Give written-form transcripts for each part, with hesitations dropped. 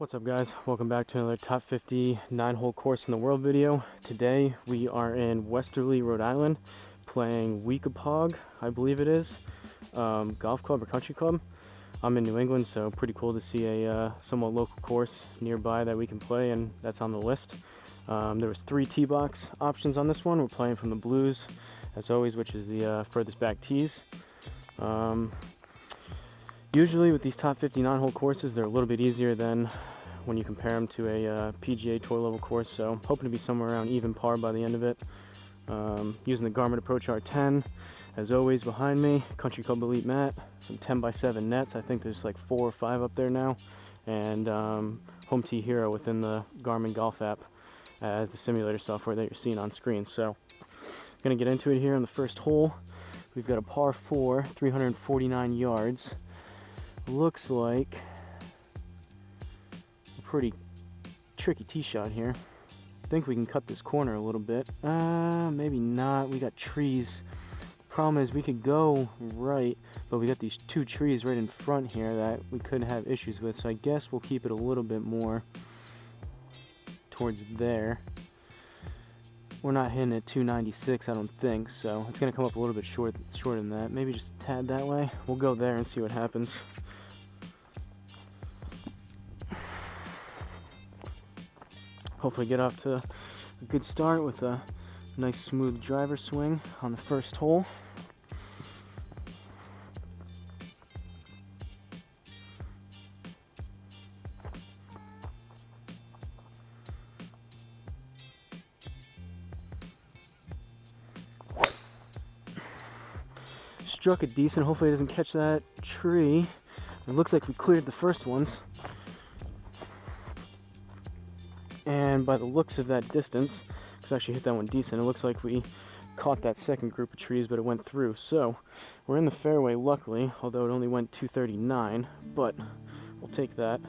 What's up guys, welcome back to another top 50 9-hole course in the world video. Today we are in Westerly, Rhode Island playing Weekapaug, I believe it is, golf club or country club. I'm in New England, so pretty cool to see a somewhat local course nearby that we can play, and that's on the list. There was 3 tee box options on this one. We're playing from the blues as always, which is the furthest back tees. Usually with these top 50 9-hole courses, they're a little bit easier than when you compare them to a PGA Tour level course, so hoping to be somewhere around even par by the end of it. Using the Garmin Approach R10, as always behind me, Country Club Elite mat, some 10x7 nets, I think there's like 4 or 5 up there now, and Home Tee Hero within the Garmin Golf app as the simulator software that you're seeing on screen. So, gonna get into it here on the first hole. We've got a par 4, 349 yards. Looks like a pretty tricky tee shot here. I think we can cut this corner a little bit. Maybe not. We got trees. Problem is we could go right, but we got these 2 trees right in front here that we could have issues with. So I guess we'll keep it a little bit more towards there. We're not hitting at 296, I don't think, so it's going to come up a little bit shorter than that. Maybe just a tad that way. We'll go there and see what happens. Hopefully get off to a good start with a nice smooth driver swing on the first hole. Struck it decent. Hopefully it doesn't catch that tree. It looks like we cleared the first ones. And by the looks of that distance, because I actually hit that one decent, it looks like we caught that second group of trees, but it went through. So we're in the fairway, luckily, although it only went 239, but we'll take that.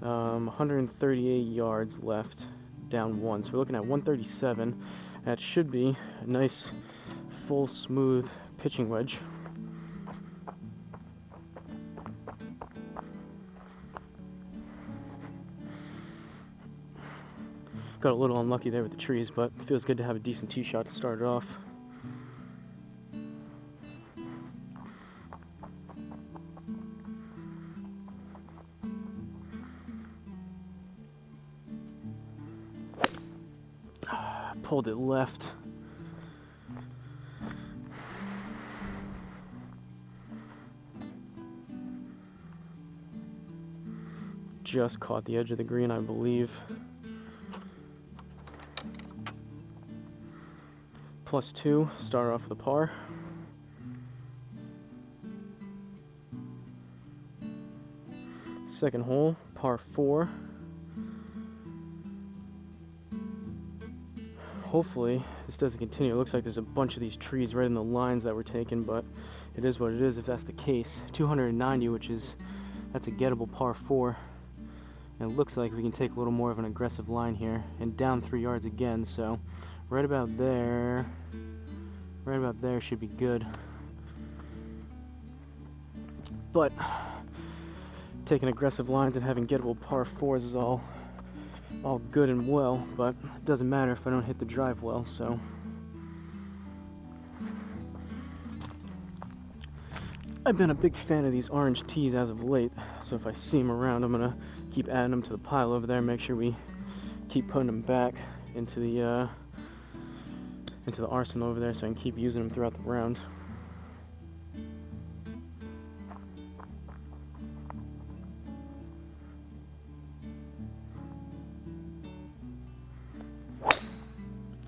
138 yards left, down 1. So we're looking at 137. That should be a nice, full, smooth pitching wedge. Got a little unlucky there with the trees, but it feels good to have a decent tee shot to start it off. Pulled it left. Just caught the edge of the green, I believe. +2, start off with a par. Second hole, par 4. Hopefully this doesn't continue. It looks like there's a bunch of these trees right in the lines that were taken, but it is what it is if that's the case. 290, that's a gettable par 4. And it looks like we can take a little more of an aggressive line here, and down 3 yards again, so right about there should be good. But taking aggressive lines and having gettable par 4s is all good and well, but it doesn't matter if I don't hit the drive well. So I've been a big fan of these orange tees as of late, so if I see them around, I'm gonna keep adding them to the pile over there, make sure we keep putting them back into the arsenal over there so I can keep using them throughout the round.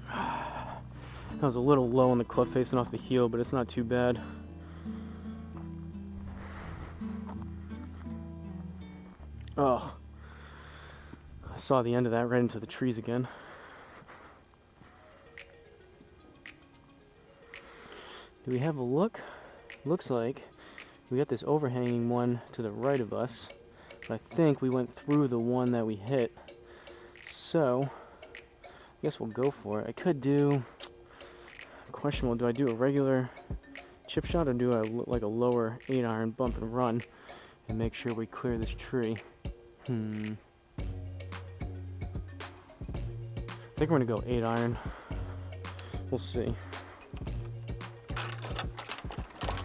That was a little low on the club facing off the heel, but it's not too bad. Oh, I saw the end of that right into the trees again. Do we have a look? Looks like we got this overhanging one to the right of us, but I think we went through the one that we hit. So, I guess we'll go for it. I could do, questionable, do I do a regular chip shot or do I like a lower 8-iron bump and run and make sure we clear this tree? I think we're gonna go 8 iron. We'll see.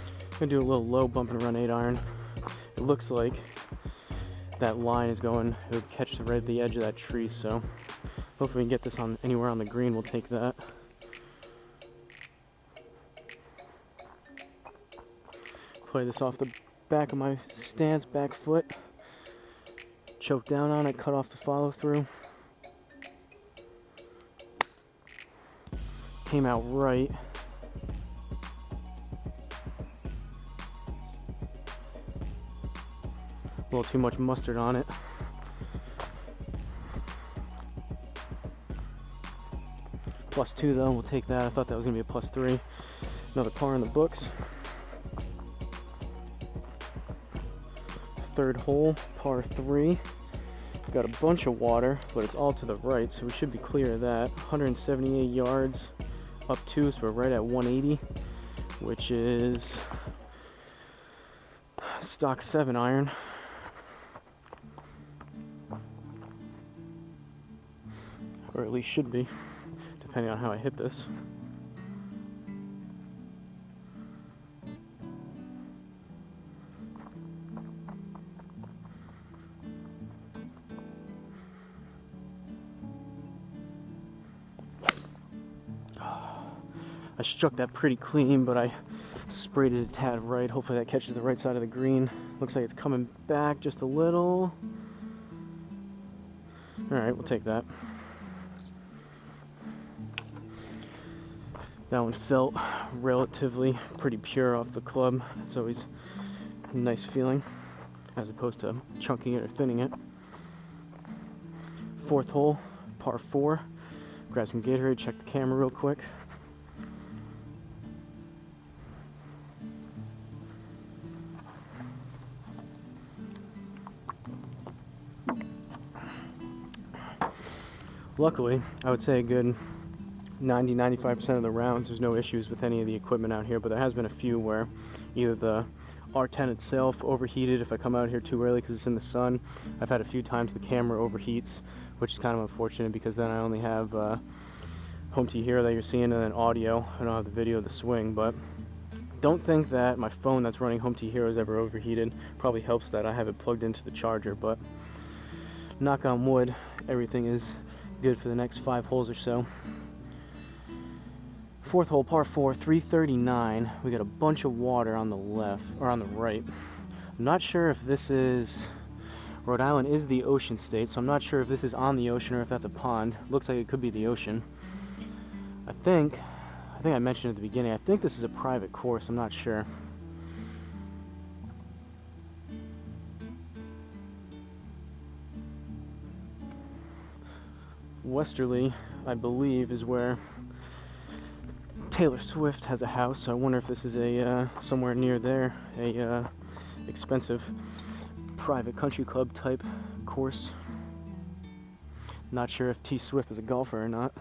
I'm gonna do a little low bump and run 8 iron. It looks like that line is going, it would catch the edge of that tree, so hopefully we can get this on anywhere on the green. We'll take that. Play this off the back of my stance, back foot. Choke down on it, cut off the follow through. Came out right. A little too much mustard on it. +2 though, we'll take that. I thought that was gonna be a +3. Another par in the books. Third hole, par 3. Got a bunch of water, but it's all to the right, so we should be clear of that. 178 yards up 2, so we're right at 180, which is stock 7 iron. Or at least should be, depending on how I hit this. I struck that pretty clean, but I sprayed it a tad right. Hopefully that catches the right side of the green. Looks like it's coming back just a little. All right, we'll take that. That one felt relatively pretty pure off the club. It's always a nice feeling, as opposed to chunking it or thinning it. Fourth hole, par 4. Grab some Gatorade, check the camera real quick. Luckily, I would say a good 90-95% of the rounds, there's no issues with any of the equipment out here, but there has been a few where either the R10 itself overheated if I come out here too early because it's in the sun. I've had a few times the camera overheats, which is kind of unfortunate because then I only have home T hero that you're seeing and then audio. I don't have the video of the swing, but don't think that my phone that's running home T hero is ever overheated. Probably helps that I have it plugged into the charger, but knock on wood, everything is good for the next 5 holes or so. Fourth hole, par 4, 339. We got a bunch of water on the left, or on the right. I'm not sure if this is, Rhode Island is the ocean state, so I'm not sure if this is on the ocean or if that's a pond. Looks like it could be the ocean. I think I mentioned at the beginning, I think this is a private course, I'm not sure. Westerly, I believe, is where Taylor Swift has a house, so I wonder if this is a somewhere near there, a expensive private country club type course. Not sure if T Swift is a golfer or not.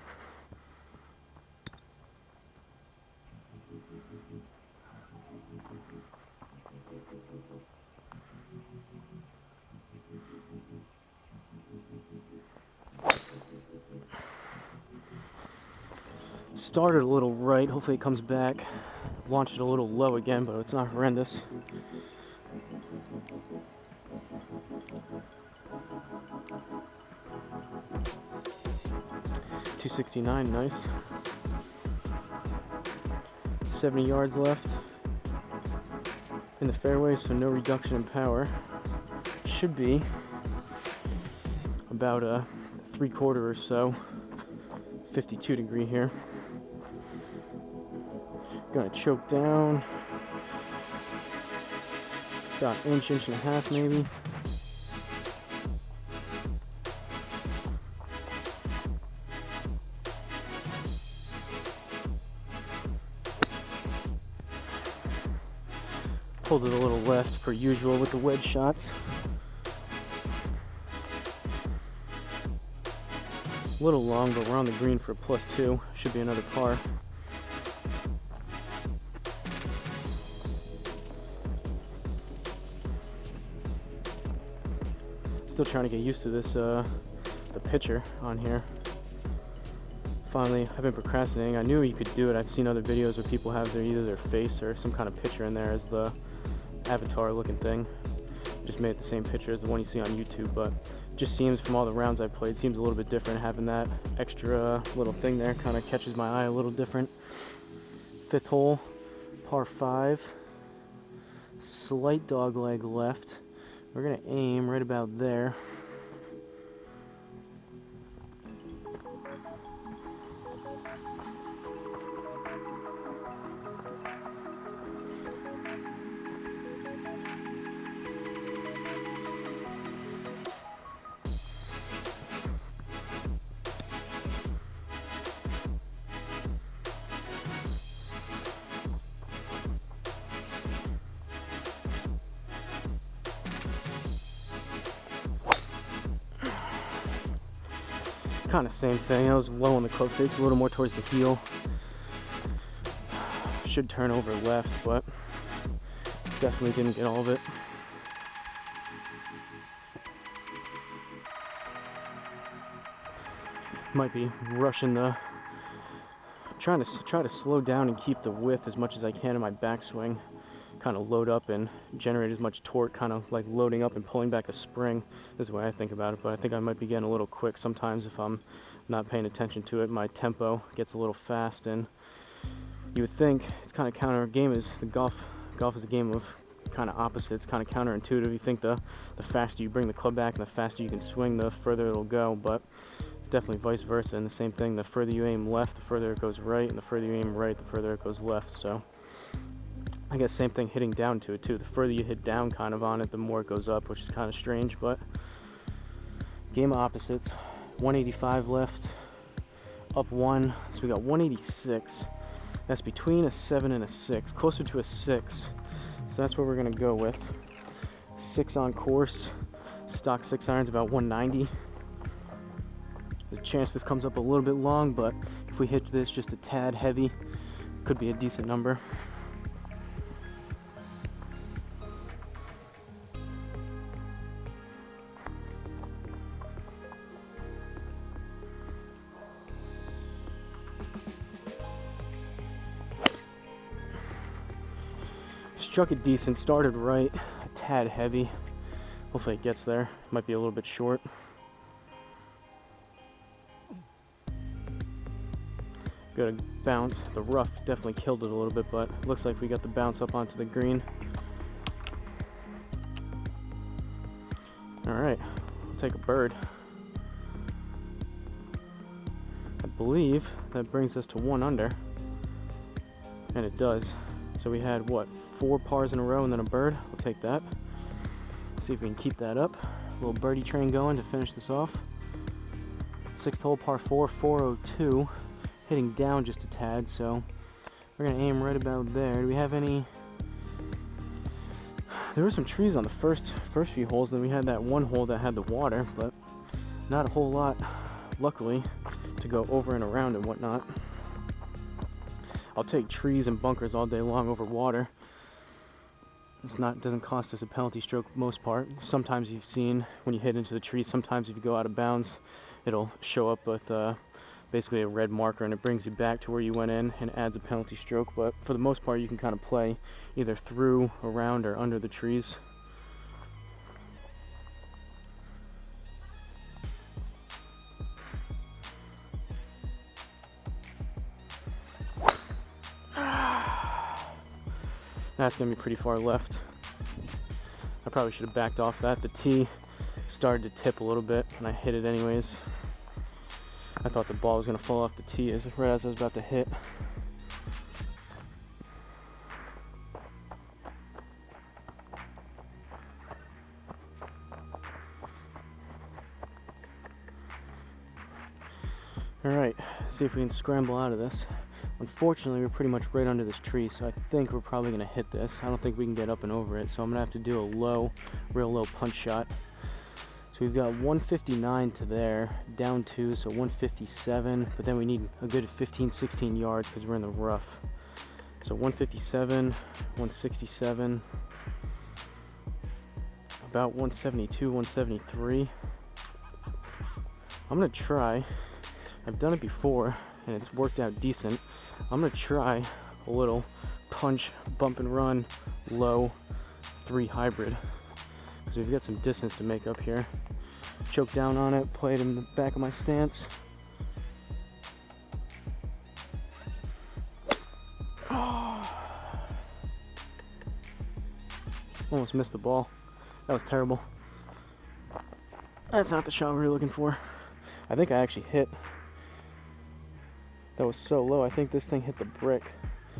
Started a little right, hopefully it comes back. Launched it a little low again, but it's not horrendous. .269, nice. 70 yards left in the fairway, so no reduction in power. Should be about a 3/4 or so. 52 degree here. Gonna choke down. About inch and a half maybe. Pulled it a little left per usual with the wedge shots. A little long, but we're on the green for a +2. Should be another par. Still trying to get used to this, the picture on here. Finally, I've been procrastinating. I knew you could do it. I've seen other videos where people have either their face or some kind of picture in there as the avatar looking thing. Just made it the same picture as the one you see on YouTube, but it just seems from all the rounds I played, seems a little bit different. Having that extra little thing there kind of catches my eye a little different. 5th hole, par 5, slight dog leg left. We're gonna aim right about there. Kind of same thing. I was low on the club face, a little more towards the heel. Should turn over left, but definitely didn't get all of it. Might be rushing the, try to slow down and keep the width as much as I can in my backswing. Kind of load up and generate as much torque, kind of like loading up and pulling back a spring is the way I think about it. But I think I might be getting a little quick sometimes if I'm not paying attention to it. My tempo gets a little fast, and you would think it's kind of counter. Game is the golf is a game of kind of opposites, kind of counterintuitive. You think the faster you bring the club back and the faster you can swing, the further it'll go, but it's definitely vice versa. And the same thing, the further you aim left, the further it goes right, and the further you aim right, the further it goes left. So I guess same thing hitting down to it too. The further you hit down kind of on it, the more it goes up, which is kind of strange, but game of opposites. 185 left, up 1, so we got 186. That's between a 7 and a 6, closer to a 6. So that's what we're gonna go with. 6 on course, stock 6 irons about 190. There's a chance this comes up a little bit long, but if we hit this just a tad heavy, could be a decent number. Struck it decent, started right, a tad heavy. Hopefully it gets there. Might be a little bit short. Got a bounce. The rough definitely killed it a little bit, but looks like we got the bounce up onto the green. Alright, we'll take a bird. I believe that brings us to 1 under. And it does. So we had, what, 4 pars in a row and then a bird. We'll take that. See if we can keep that up. A little birdie train going to finish this off. 6th hole, par 4, 402. Hitting down just a tad, so we're going to aim right about there. Do we have any... There were some trees on the first few holes, then we had that one hole that had the water, but not a whole lot, luckily, to go over and around and whatnot. I'll take trees and bunkers all day long over water. Doesn't cost us a penalty stroke most part. Sometimes you've seen when you hit into the tree, sometimes if you go out of bounds, it'll show up with basically a red marker and it brings you back to where you went in and adds a penalty stroke. But for the most part, you can kind of play either through, around, or under the trees. That's going to be pretty far left. I probably should have backed off that. The tee started to tip a little bit, and I hit it anyways. I thought the ball was going to fall off the tee right as I was about to hit. Alright, see if we can scramble out of this. Unfortunately, we're pretty much right under this tree, so I think we're probably going to hit this. I don't think we can get up and over it, so I'm going to have to do a low, real low punch shot. So we've got 159 to there, down 2, so 157, but then we need a good 15, 16 yards because we're in the rough. So 157, 167, about 172, 173. I'm gonna try, I've done it before and it's worked out decent. I'm gonna try a little punch, bump and run, low 3 hybrid. Because we've got some distance to make up here. Choke down on it, play it in the back of my stance. Almost missed the ball. That was terrible. That's not the shot we were looking for. I think I actually hit. That was so low. I think this thing hit the brick.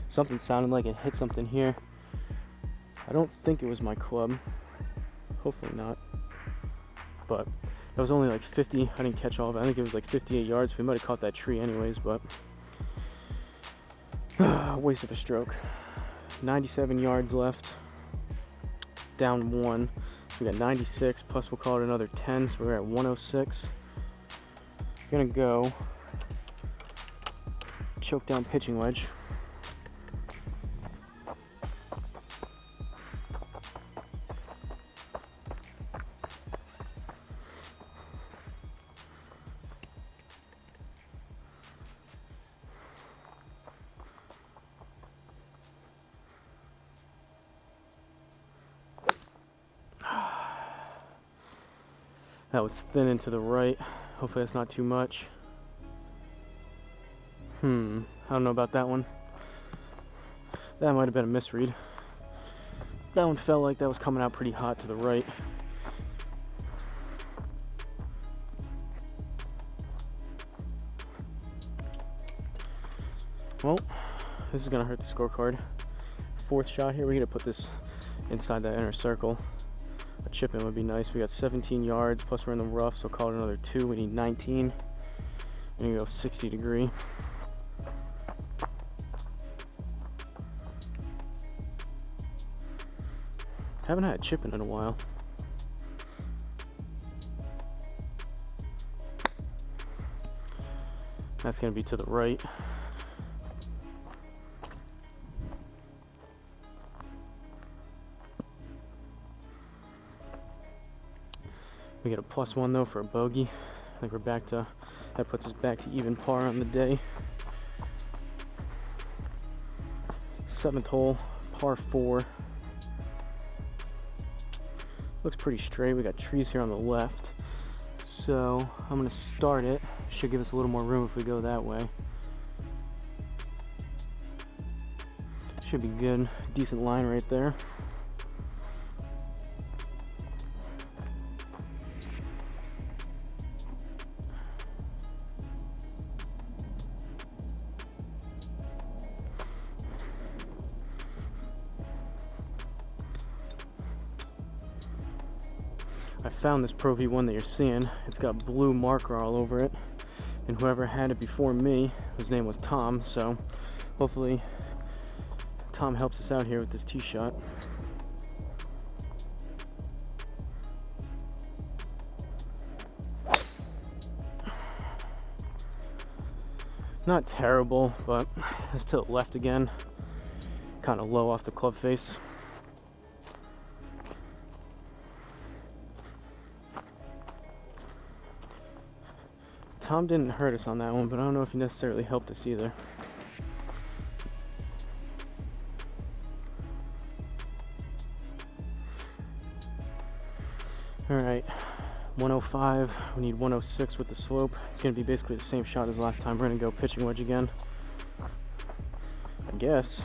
Something sounded like it hit something here. I don't think it was my club. Hopefully not. But that was only like 50. I didn't catch all of it. I think it was like 58 yards. We might have caught that tree anyways, but waste of a stroke. 97 yards left. Down 1. So we got 96 plus we'll call it another 10. So we're at 106. Gonna go choke down pitching wedge. That was thin and to the right. Hopefully that's not too much. I don't know about that one. That might have been a misread. That one felt like that was coming out pretty hot to the right. Well, this is gonna hurt the scorecard. 4th shot here, we're gonna put this inside that inner circle. A chip in would be nice. We got 17 yards, plus we're in the rough, so call it another 2. We need 19. We're gonna go 60 degree. Haven't had a chip in a while. That's gonna be to the right. We get a +1 though for a bogey. I think we're back to, that puts us back to even par on the day. 7th hole, par 4. Looks pretty straight. We got trees here on the left. So I'm gonna start it. Should give us a little more room if we go that way. Should be good. Decent line right there. I found this Pro V1 that you're seeing. It's got blue marker all over it, and whoever had it before me, his name was Tom, so hopefully Tom helps us out here with this tee shot. Not terrible, but it's to the left again, kind of low off the club face. Tom didn't hurt us on that one, but I don't know if he necessarily helped us either. Alright, 105, we need 106 with the slope. It's going to be basically the same shot as last time. We're going to go pitching wedge again. I guess,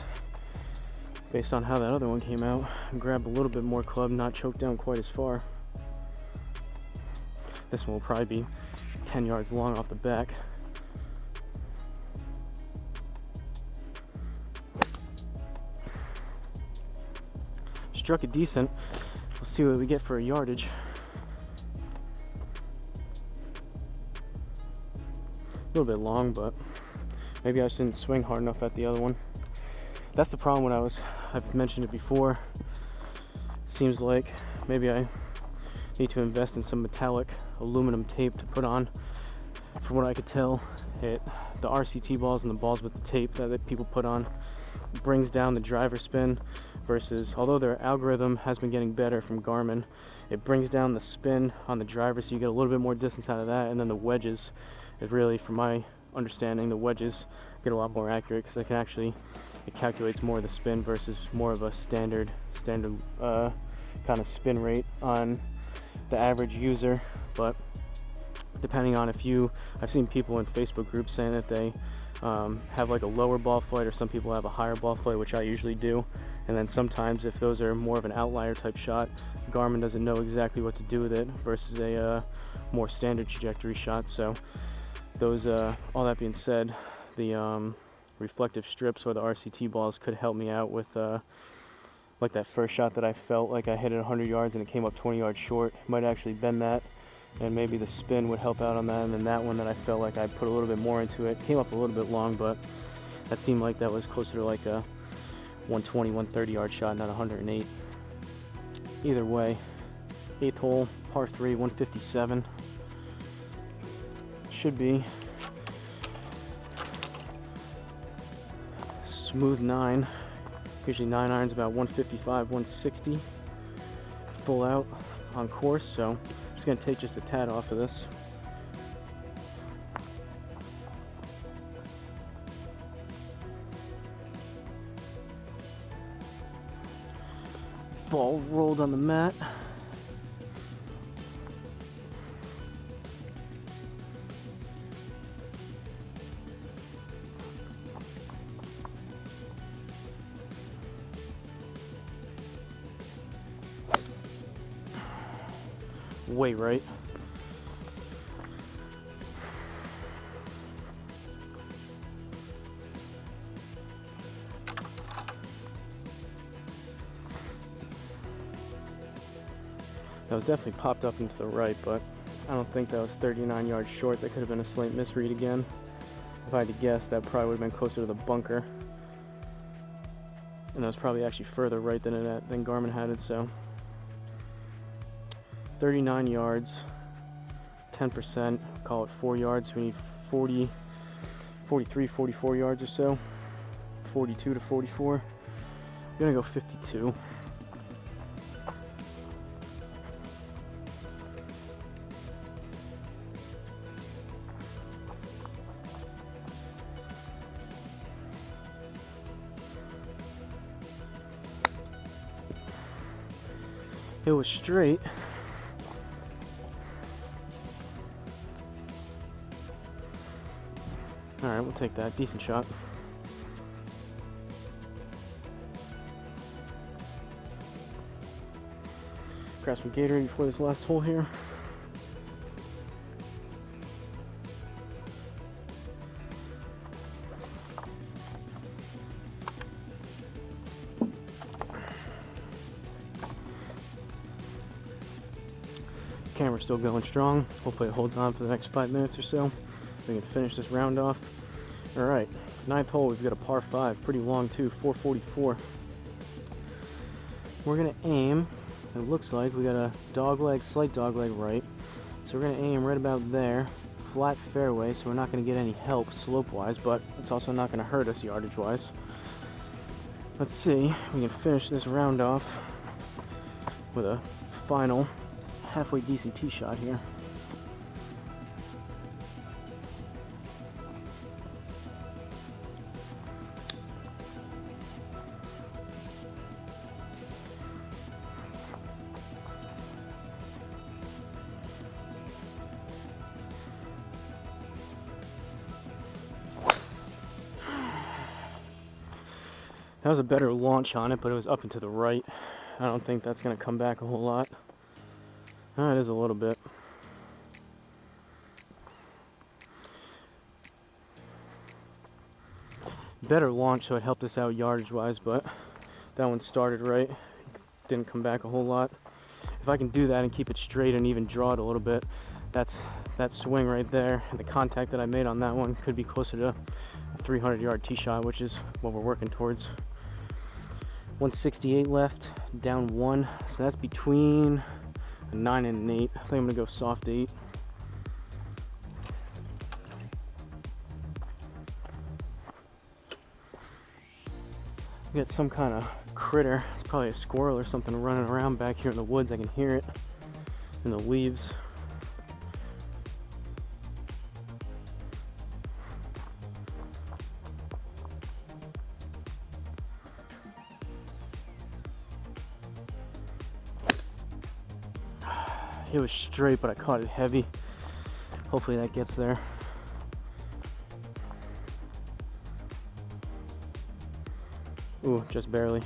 based on how that other one came out, grab a little bit more club, not choke down quite as far. This one will probably be 10 yards long off the back. Struck it decent. We'll see what we get for a yardage. A little bit long, but maybe I just didn't swing hard enough at the other one. That's the problem when I've mentioned it before. Seems like maybe I need to invest in some metallic aluminum tape to put on. From what I could tell, the RCT balls and the balls with the tape that people put on brings down the driver spin versus, although their algorithm has been getting better from Garmin, it brings down the spin on the driver, so you get a little bit more distance out of that. And then the wedges, it really, from my understanding, the wedges get a lot more accurate because it calculates more of the spin versus more of a standard kind of spin rate on the average user. But depending on I've seen people in Facebook groups saying that they have like a lower ball flight, or some people have a higher ball flight, which I usually do. And then sometimes if those are more of an outlier type shot, Garmin doesn't know exactly what to do with it versus a more standard trajectory shot. So those, all that being said, the reflective strips or the RCT balls could help me out with like that first shot that I felt like I hit it 100 yards and it came up 20 yards short. Might actually bend that, and maybe the spin would help out on that. And then that one that I felt like I put a little bit more into it, came up a little bit long, but that seemed like that was closer to like a 120, 130 yard shot, not 108. Either way, 8th hole, par 3, 157. Should be smooth 9. Usually 9 irons about 155, 160 full out on course, so I'm just going to take just a tad off of this. Ball rolled on the mat. Way right. That was definitely popped up into the right, but I don't think that was 39 yards short. That could have been a slight misread again. If I had to guess, that probably would have been closer to the bunker. And that was probably actually further right than Garmin had it, so 39 yards, 10%, call it 4 yards. We need 40, 43, 44 yards or so. 42 to 44. I'm gonna go 52. It was straight. Alright, we'll take that. Decent shot. Grab some Gatorade before this last hole here. Camera's still going strong. Hopefully it holds on for the next 5 minutes or so. We can finish this round off. Alright, 9th hole, we've got a par 5, pretty long too, 444. We're going to aim, it looks like we got a slight dog leg right. So we're going to aim right about there, flat fairway, so we're not going to get any help slope-wise, but it's also not going to hurt us yardage-wise. Let's see if we can finish this round off with a final halfway decent tee shot here. That was a better launch on it, but it was up and to the right. I don't think that's going to come back a whole lot. It is a little bit. Better launch, so it helped us out yardage-wise, but that one started right. Didn't come back a whole lot. If I can do that and keep it straight and even draw it a little bit, that swing right there, and the contact that I made on that one could be closer to a 300-yard tee shot, which is what we're working towards. 168 left, down 1, so that's between a 9 and an 8. I think I'm gonna go soft 8. We got some kind of critter. It's probably a squirrel or something running around back here in the woods. I can hear it in the leaves. It was straight, but I caught it heavy. Hopefully that gets there. Ooh, just barely.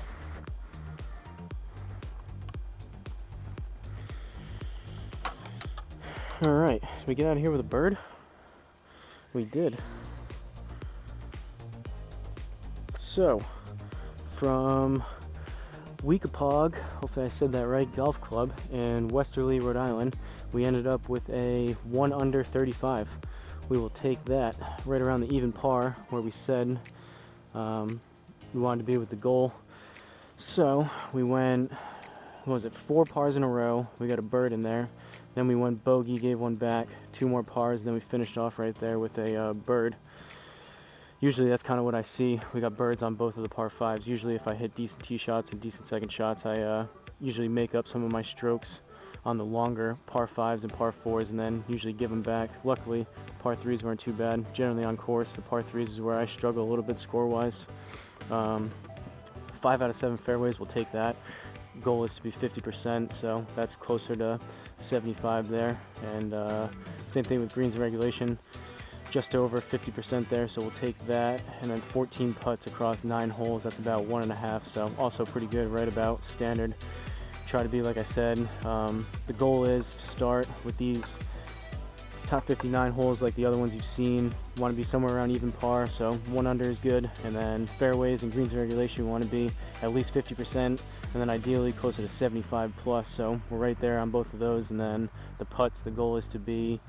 All right, did we get out of here with a bird? We did. So, from Weekapaug, hopefully I said that right, golf club in Westerly, Rhode Island, we ended up with a 1 under 35. We will take that right around the even par where we said we wanted to be with the goal. So we went, what was it, 4 pars in a row. We got a bird in there. Then we went bogey, gave one back, 2 more pars, then we finished off right there with a bird. Usually that's kind of what I see. We got birds on both of the par 5s. Usually if I hit decent tee shots and decent second shots, I usually make up some of my strokes on the longer par 5s and par 4s and then usually give them back. Luckily, par 3s weren't too bad. Generally on course, the par 3s is where I struggle a little bit score-wise. 5 out of 7 fairways, we'll take that. Goal is to be 50%, so that's closer to 75 there. And same thing with greens and regulation. Just over 50% there, so we'll take that. And then 14 putts across 9 holes, that's about 1.5, so also pretty good, right about standard. Try to be, like I said, the goal is to start with these top 59 holes like the other ones you've seen. Want to be somewhere around even par, so 1 under is good. And then fairways and greens and regulation, we want to be at least 50%, and then ideally closer to 75 plus, so we're right there on both of those. And then the putts, the goal is to be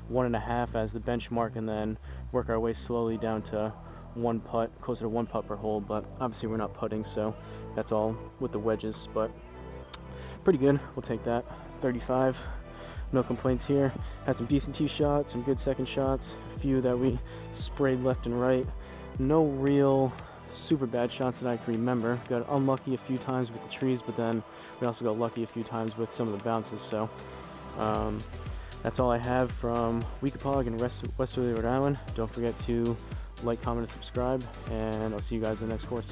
1.5 as the benchmark, and then work our way slowly down to 1 putt, closer to 1 putt per hole. But obviously we're not putting, so that's all with the wedges, but pretty good. We'll take that. 35, no complaints here. Had some decent tee shots, some good second shots, a few that we sprayed left and right. No real super bad shots that I can remember. Got unlucky a few times with the trees, but then we also got lucky a few times with some of the bounces. So that's all I have from Weekapaug in Westerly, Rhode Island. Don't forget to like, comment, and subscribe, and I'll see you guys in the next course.